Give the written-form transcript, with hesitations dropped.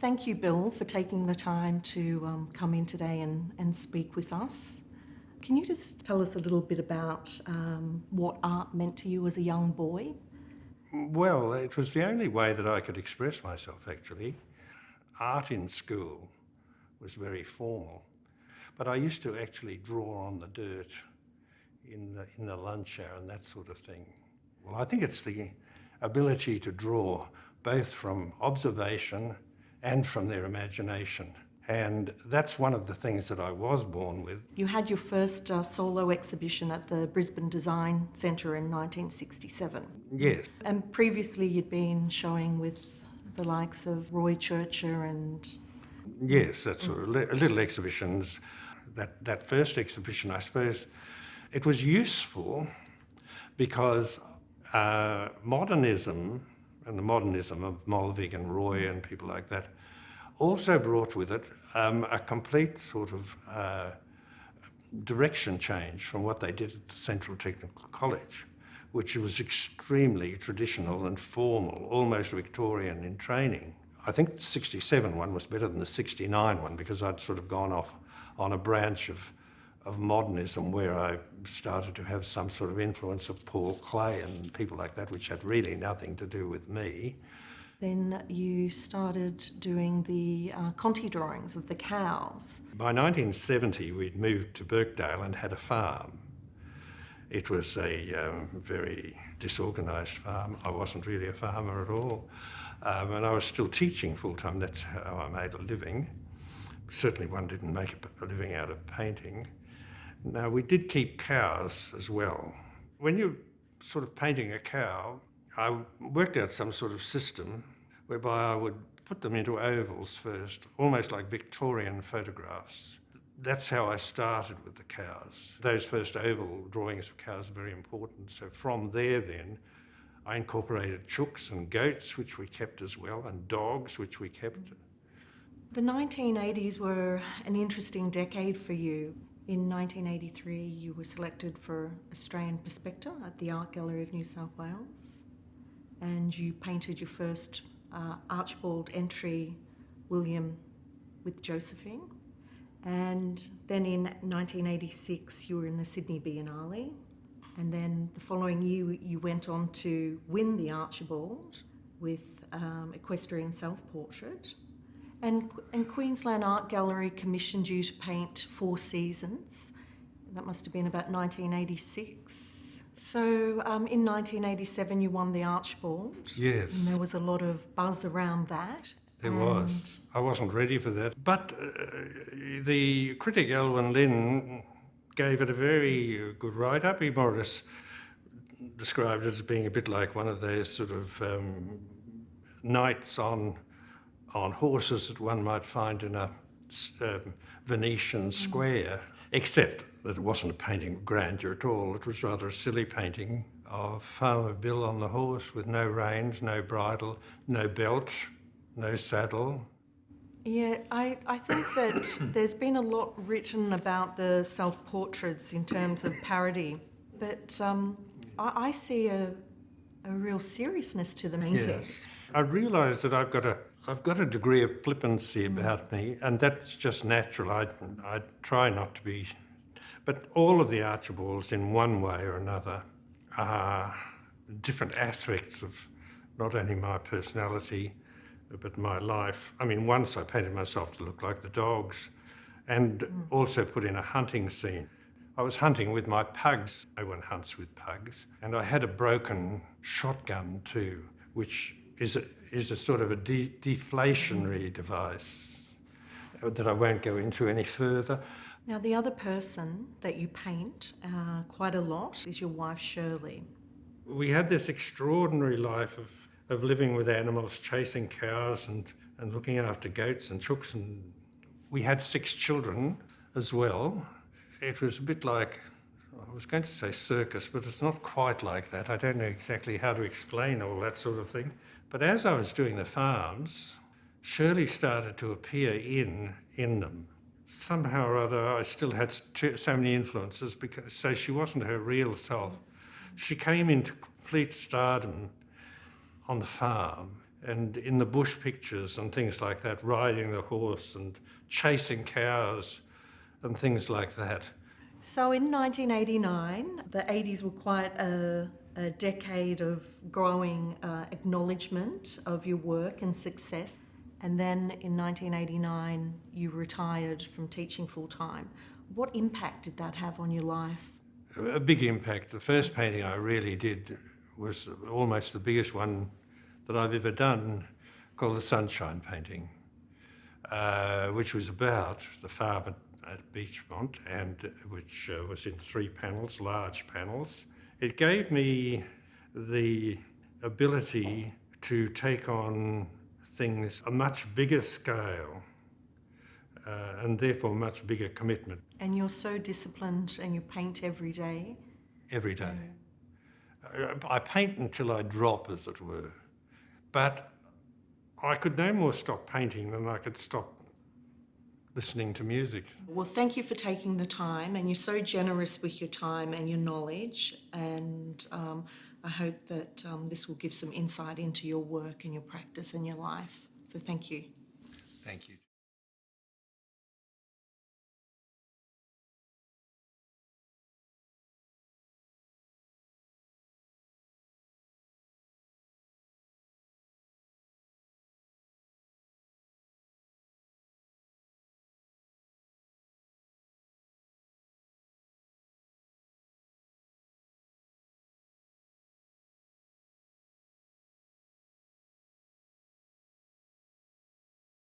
Thank you, Bill, for taking the time to come in today and speak with us. Can you just tell us a little bit about what art meant to you as a young boy? Well, it was the only way that I could express myself, actually. Art in school was very formal, but I used to actually draw on the dirt in the lunch hour and that sort of thing. Well, I think it's the ability to draw both from observation and from their imagination. And that's one of the things that I was born with. You had your first solo exhibition at the Brisbane Design Centre in 1967. Yes. And previously you'd been showing with the likes of Roy Churcher and... Yes, that's sort of little exhibitions. That first exhibition, I suppose, it was useful because modernism and the modernism of Molvig and Roy and people like that also brought with it a complete sort of direction change from what they did at the Central Technical College, which was extremely traditional and formal, almost Victorian in training. I think the 67 one was better than the 69 one because I'd sort of gone off on a branch of modernism where I started to have some sort of influence of Paul Klee and people like that, which had really nothing to do with me. Then you started doing the Conti drawings of the cows. By 1970, we'd moved to Birkdale and had a farm. It was a very disorganised farm. I wasn't really a farmer at all. And I was still teaching full-time. That's how I made a living. Certainly one didn't make a living out of painting. Now, we did keep cows as well. When you're sort of painting a cow, I worked out some sort of system whereby I would put them into ovals first, almost like Victorian photographs. That's how I started with the cows. Those first oval drawings of cows are very important. So from there then, I incorporated chooks and goats, which we kept as well, and dogs, which we kept. The 1980s were an interesting decade for you. In 1983, you were selected for Australian Perspective at the Art Gallery of New South Wales, and you painted your first Archibald entry, William with Josephine. And then in 1986, you were in the Sydney Biennale. And then the following year, you went on to win the Archibald with Equestrian Self-Portrait. And Queensland Art Gallery commissioned you to paint Four Seasons. That must have been about 1986. So in 1987 you won the Archibald. Yes. And there was a lot of buzz around that. There was. I wasn't ready for that. But the critic Elwyn Lynn gave it a very good write-up. He more or less described it as being a bit like one of those sort of knights on horses that one might find in a Venetian square, except that it wasn't a painting of grandeur at all. It was rather a silly painting of Farmer Bill on the horse with no reins, no bridle, no belt, no saddle. Yeah, I think that there's been a lot written about the self-portraits in terms of parody, but I see a real seriousness to the painting. Yes. I realise that I've got a degree of flippancy about me, and that's just natural. I try not to be, but all of the Archibalds in one way or another are different aspects of not only my personality, but my life. I mean, once I painted myself to look like the dogs and also put in a hunting scene. I was hunting with my pugs. No one hunts with pugs. And I had a broken shotgun too, which is a sort of a deflationary device that I won't go into any further. Now, the other person that you paint quite a lot is your wife, Shirley. We had this extraordinary life of living with animals, chasing cows and looking after goats and chooks. And we had 6 children as well. It was a bit like, I was going to say circus, but it's not quite like that. I don't know exactly how to explain all that sort of thing. But as I was doing the farms, Shirley started to appear in them. Somehow or other, I still had so many influences, so she wasn't her real self. She came into complete stardom on the farm, and in the bush pictures and things like that, riding the horse and chasing cows and things like that. So in 1989, the 80s were quite a decade of growing acknowledgement of your work and success. And then in 1989, you retired from teaching full-time. What impact did that have on your life? A big impact. The first painting I really did was almost the biggest one that I've ever done, called the Sunshine Painting, which was about the farm at Beachmont, and which was in 3 panels, large panels. It gave me the ability to take on things a much bigger scale and therefore much bigger commitment. And you're so disciplined and you paint every day? Every day. I paint until I drop, as it were. But I could no more stop painting than I could stop listening to music. Well, thank you for taking the time, and you're so generous with your time and your knowledge, and I hope that this will give some insight into your work and your practice and your life. So thank you. Thank you.